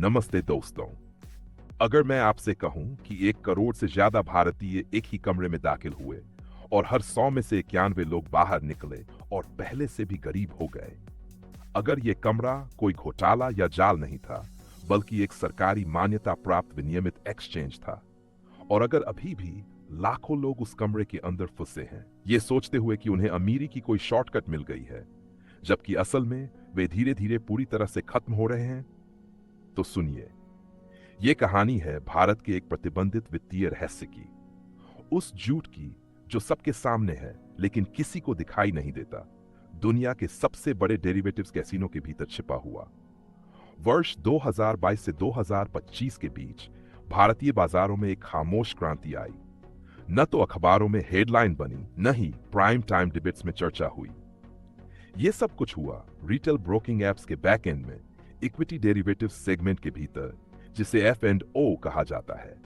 नमस्ते दोस्तों। अगर मैं आपसे कहूं कि 1 करोड़ से ज्यादा भारतीय एक ही कमरे में दाखिल हुए और हर 100 में से 91 लोग बाहर निकले और पहले से भी गरीब हो गए। अगर ये कमरा कोई घोटाला या जाल नहीं था, बल्कि एक सरकारी मान्यता प्राप्त विनियमित एक्सचेंज था, और अगर अभी भी लाखों लोग उस कमरे के अंदर फंसे हैं, ये सोचते हुए कि उन्हें अमीरी की कोई शॉर्टकट मिल गई है, जबकि असल में वे धीरे धीरे पूरी तरह से खत्म हो रहे हैं, तो सुनिए। ये कहानी है भारत के एक प्रतिबंधित वित्तीय रहस्य की, उस झूठ की जो सबके सामने है लेकिन किसी को दिखाई नहीं देता, दुनिया के सबसे बड़े डेरिवेटिव्स कैसीनो के भीतर छिपा हुआ। वर्ष 2022 से 2025 के बीच भारतीय बाजारों में एक खामोश क्रांति आई। न तो अखबारों में हेडलाइन बनी, न ही प्राइम टाइम डिबेट्स में चर्चा हुई। यह सब कुछ हुआ रिटेल ब्रोकिंग एप्स के बैक एंड में, इक्विटी डेरिवेटिव सेगमेंट के भीतर, जिसे F&O कहा जाता है।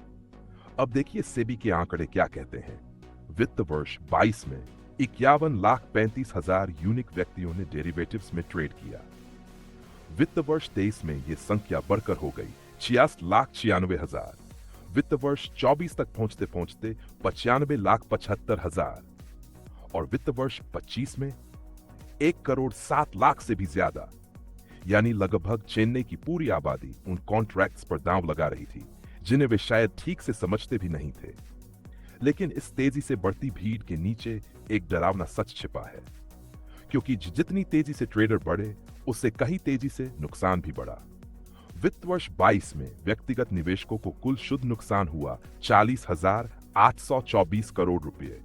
अब देखिए सेबी के आंकड़े क्या कहते हैं। वित्त वर्ष 22 में 51,35,000 यूनिक व्यक्तियों ने डेरिवेटिव्स में ट्रेड किया। वित्त वर्ष 23 में यह संख्या बढ़कर हो गई 66,96,000। वित्त वर्ष 24 तक पहुंचते पहुंचते 95,75,000 और वित्त वर्ष 25 में 1,07,00,000 से भी ज्यादा, यानी लगभग चेन्नई की पूरी आबादी उन कॉन्ट्रैक्ट्स पर दांव लगा रही थी जिन्हें वे शायद ठीक से समझते भी नहीं थे। लेकिन इस तेजी से बढ़ती भीड़ के नीचे एक डरावना सच छिपा है, क्योंकि जितनी तेजी से ट्रेडर बढ़े, उससे कहीं तेजी से नुकसान भी बढ़ा। वित्त वर्ष 22 में व्यक्तिगत निवेशकों को कुल शुद्ध नुकसान हुआ 40,824 करोड़ रुपए।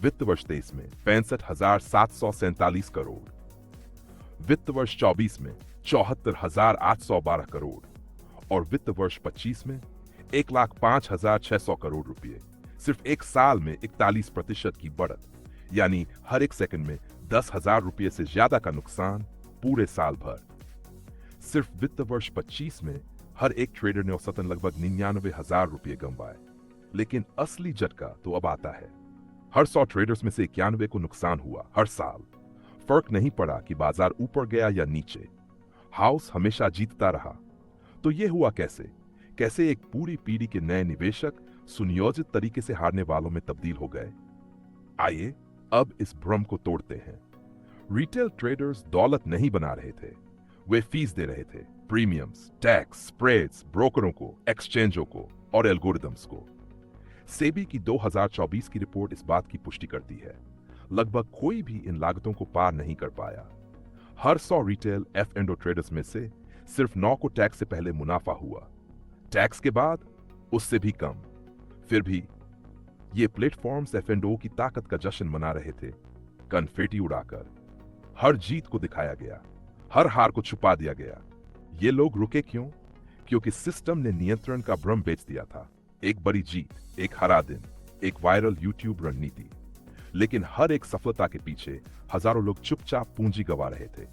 वित्त वर्ष 23 में 65,747 करोड़। वित्त वर्ष 24 में 74,812 करोड़ और वित्त वर्ष 25 में 1,05,600 करोड़ रुपए। सिर्फ एक साल में 41% की बढ़त, यानी हर एक सेकंड में 10,000 रुपए से ज्यादा का नुकसान पूरे साल भर। सिर्फ वित्त वर्ष 25 में हर एक ट्रेडर ने औसतन लगभग 99,000 रुपए गंवाए। लेकिन असली झटका तो अब आता है। हर 100 ट्रेडर्स में से 91 को नुकसान हुआ हर साल। फर्क नहीं पड़ा कि बाजार ऊपर गया या नीचे, हाउस हमेशा जीतता रहा। तो यह हुआ कैसे? कैसे एक पूरी पीढ़ी के नए निवेशक सुनियोजित तरीके से हारने वालों में तब्दील हो गए? आइए अब इस भ्रम को तोड़ते हैं। रिटेल ट्रेडर्स दौलत नहीं बना रहे थे, वे फीस दे रहे थे, प्रीमियम्स, टैक्स, स्प्रेड्स, ब्रोकरों को, एक्सचेंजों को और एल्गोरिदम्स को। सेबी की 2024 की रिपोर्ट इस बात की पुष्टि करती है। लगभग कोई भी इन लागतों को पार नहीं कर पाया। हर 100 रिटेल F&O ट्रेडर्स में से सिर्फ 9 को टैक्स से पहले मुनाफा हुआ, टैक्स के बाद उससे भी कम। फिर भी ये प्लेटफॉर्म्स F&O की ताकत का जश्न मना रहे थे, कन्फेटी उड़ाकर। हर जीत को दिखाया गया, हर हार को छुपा दिया गया। ये लोग रुके क्यों? क्योंकि सिस्टम ने नियंत्रण का भ्रम बेच दिया था। एक बड़ी जीत, एक हरा दिन, एक वायरल यूट्यूब रणनीति। लेकिन हर एक सफलता के पीछे हजारों लोग चुपचाप पूंजी गंवा रहे थे।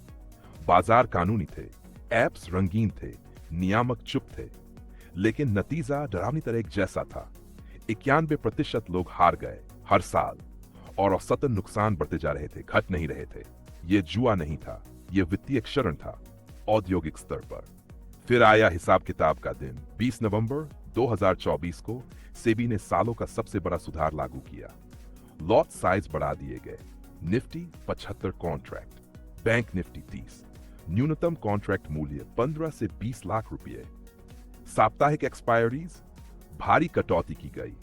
बाजार कानूनी थे, एप्स रंगीन थे, नियामक चुप थे, लेकिन नतीजा डरावनी तरह एक जैसा था। 91% लोग हार गए हर साल और औसतन नुकसान बढ़ते जा रहे थे, घट नहीं रहे थे। ये जुआ नहीं था, ये वित्तीय क्षरण था, औद्योगिक स्तर पर। फिर आया हिसाब किताब का दिन। 20 नवंबर 2024 को सेबी ने सालों का सबसे बड़ा सुधार लागू किया। लॉट साइज बढ़ा दिए गए। निफ्टी 75 कॉन्ट्रैक्ट, बैंक निफ्टी 30, न्यूनतम कॉन्ट्रैक्ट मूल्य 15 से 20 लाख रुपए। साप्ताहिक एक्सपायरीज भारी कटौती की गई।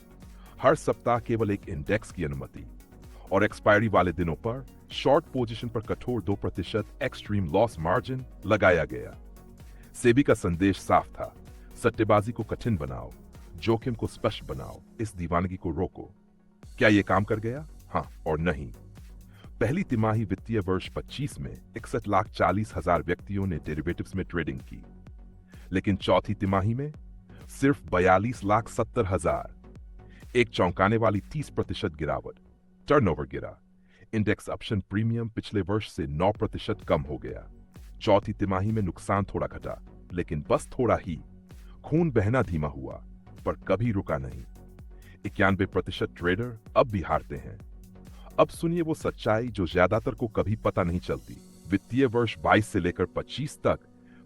हर सप्ताह केवल एक इंडेक्स की अनुमति और एक्सपायरी वाले दिनों पर शॉर्ट पोजीशन पर कठोर 2% एक्सट्रीम लॉस मार्जिन लगाया गया। सेबी का संदेश साफ था, सट्टेबाजी को कठिन बनाओ, जोखिम को स्पष्ट बनाओ, इस दीवानगी को रोको। क्या यह काम कर गया? हाँ और नहीं। पहली तिमाही वित्तीय वर्ष 25 में 61,40,000 व्यक्तियों ने डेरिवेटिव्स में ट्रेडिंग की, लेकिन चौथी तिमाही में सिर्फ 42,70,000। एक चौंकाने वाली 30% गिरावट। टर्नओवर गिरा। इंडेक्स ऑप्शन प्रीमियम पिछले वर्ष से 9% कम हो गया। चौथी तिमाही में नुकसान थोड़ा घटा, लेकिन बस थोड़ा ही। खून बहना धीमा हुआ, पर कभी रुका नहीं। 91% ट्रेडर अब भी हारते हैं। अब सुनिए वो सच्चाई जो ज्यादातर को कभी पता नहीं चलती। वित्तीय वर्ष 22 से लेकर 25 तक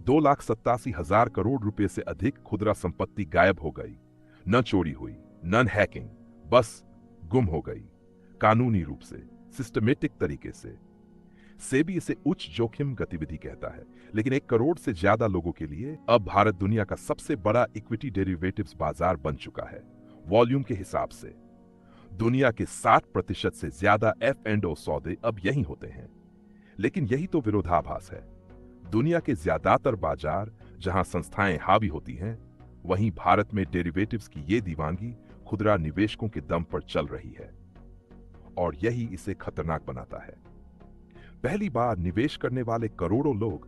2,87,000 करोड़ रुपए से अधिक खुदरा संपत्ति गायब हो गई। न चोरी हुई, न हैकिंग, बस गुम हो गई, कानूनी रूप से, सिस्टमेटिक तरीके से। सेबी इसे उच्च जोखिम गतिविधि कहता है, लेकिन 1 करोड़ से ज्यादा लोगों के लिए अब भारत दुनिया का सबसे बड़ा इक्विटी डेरिवेटिव्स बाजार बन चुका है। वॉल्यूम के हिसाब से दुनिया के 60% से ज्यादा F&O सौदे अब यहीं होते हैं। लेकिन यही तो विरोधाभास है। दुनिया के ज्यादातर बाजार जहां संस्थाएं हावी होती हैं, वहीं भारत में डेरिवेटिव्स की ये दीवानगी खुदरा निवेशकों के दम पर चल रही है, और यही इसे खतरनाक बनाता है। पहली बार निवेश करने वाले करोड़ों लोग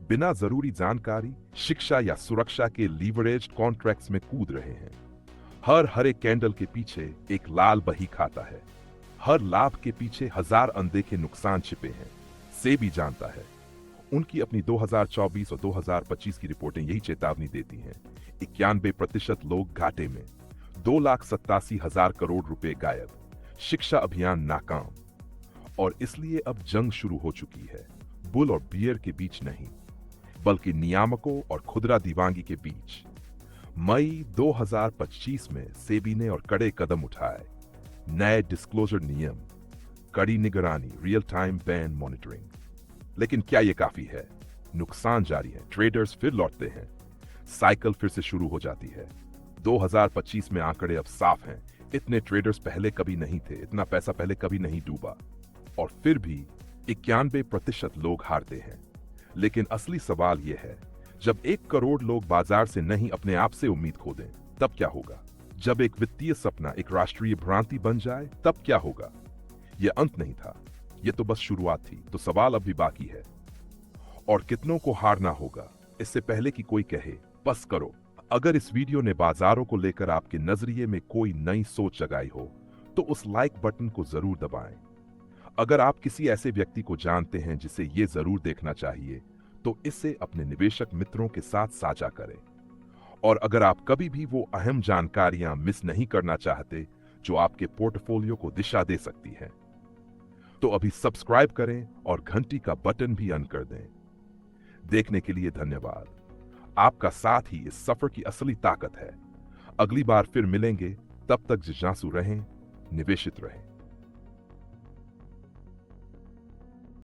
बिना जरूरी जानकारी, शिक्षा या सुरक्षा के लीवरेज कॉन्ट्रैक्ट्स में कूद रहे हैं। हर हरे कैंडल के पीछे एक लाल बही खाता है। हर लाभ के पीछे 1000 अनदेखे नुकसान छिपे हैं। सेबी जानता है। उनकी अपनी 2024 और 2025 की रिपोर्टें यही चेतावनी देती हैं। 91% लोग घाटे में, 2,87,000 करोड़ रुपए गायब, शिक्षा अभियान नाकाम। और इसलिए अब जंग शुरू हो चुकी है, बुल और बियर के बीच नहीं, बल्कि नियामकों और खुदरा दीवानगी के बीच। मई 2025 में सेबी ने और कड़े कदम उठाए। नए डिस्क्लोजर नियम, कड़ी निगरानी, रियल टाइम बैन मॉनिटरिंग। लेकिन क्या यह काफी है? नुकसान जारी है, ट्रेडर्स फिर लौटते हैं, साइकिल फिर से शुरू हो जाती है। 2025 में आंकड़े अब साफ हैं। इतने ट्रेडर्स पहले कभी नहीं थे, इतना पैसा पहले कभी नहीं डूबा। और फिर भी 91% लोग हारते हैं। लेकिन असली सवाल यह है, जब 1 करोड़ लोग बाजार से नहीं अपने आप से उम्मीद खो दें, तब क्या होगा? जब एक वित्तीय सपना एक राष्ट्रीय भ्रांति बन जाए, तब क्या होगा? यह अंत नहीं था, यह तो बस शुरुआत थी। तो सवाल अभी बाकी है, और कितनों को हारना होगा इससे पहले कि कोई कहे बस करो। अगर इस वीडियो ने बाजारों को लेकर आपके नजरिए में कोई नई सोच जगाई हो, तो उस लाइक बटन को जरूर दबाएं। अगर आप किसी ऐसे व्यक्ति को जानते हैं जिसे ये जरूर देखना चाहिए, तो इसे अपने निवेशक मित्रों के साथ साझा करें। और अगर आप कभी भी वो अहम जानकारियां मिस नहीं करना चाहते जो आपके पोर्टफोलियो को दिशा दे सकती हैं, तो अभी सब्सक्राइब करें और घंटी का बटन भी ऑन कर दें। देखने के लिए धन्यवाद। आपका साथ ही इस सफर की असली ताकत है। अगली बार फिर मिलेंगे, तब तक जिज्ञासु रहें, निवेशित रहें।